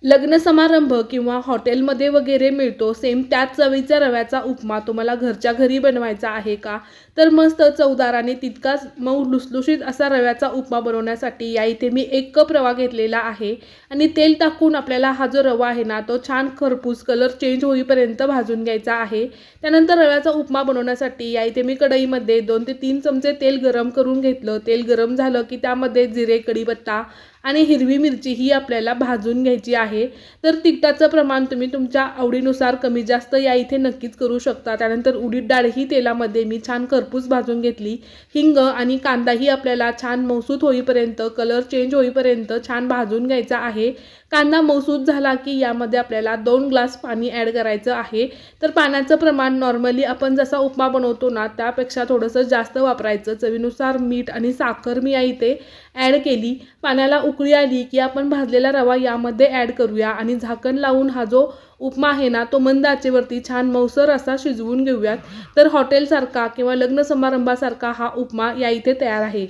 लग्न समारंभ किंवा हॉटेलमध्ये वगैरे मिळतो सेम त्याच चवीचा रव्याचा उपमा तुम्हाला घरच्या घरी बनवायचा आहे का? तर मस्त चवदार आणि तितकाच मऊ लुसलुशीत असा रव्याचा उपमा बनवण्यासाठी या इथे मी 1 कप रवा घेतलेला आहे आणि तेल टाकून आपल्याला हा जो रवा आहे ना तो छान खरपूस कलर चेंज होईपर्यंत भाजून घ्यायचा आहे. त्यानंतर रव्याचा उपमा बनवण्यासाठी या इथे मी कढईमध्ये 2 ते 3 चमचे तेल गरम करून घेतलं. तेल गरम झालं की त्यामध्ये जिरे, कढीपत्ता आणि हिरवी मिरची ही आपल्याला भाजून घ्यायची आहे. तर तिखटाचं प्रमाण तुम्ही तुमच्या आवडीनुसार कमी जास्त या इथे नक्कीच करू शकता. त्यानंतर उडीद डाळ ही तेलामध्ये मी छान खरपूस भाजून घेतली. हिंग आणि कांदाही आपल्याला छान मऊसूत होईपर्यंत, कलर चेंज होईपर्यंत छान भाजून घ्यायचा आहे. कांदा मऊसूत झाला की यामध्ये आपल्याला 2 ग्लास पाणी ॲड करायचं आहे. तर पाण्याचं प्रमाण नॉर्मली आपण जसा उपमा बनवतो ना त्यापेक्षा थोडंसं जास्त वापरायचं. चवीनुसार मीठ आणि साखर मी या इथे ॲड केली. पाण्याला उकळी आली की आपण भाजलेला रवा यामध्ये ॲड करूया आणि झाकण लावून हा जो उपमा आहे ना तो मंद आचेवरती छान मऊसर असा शिजवून घेऊयात. तर हॉटेलसारखा किंवा लग्न समारंभासारखा हा उपमा या इथे तयार आहे.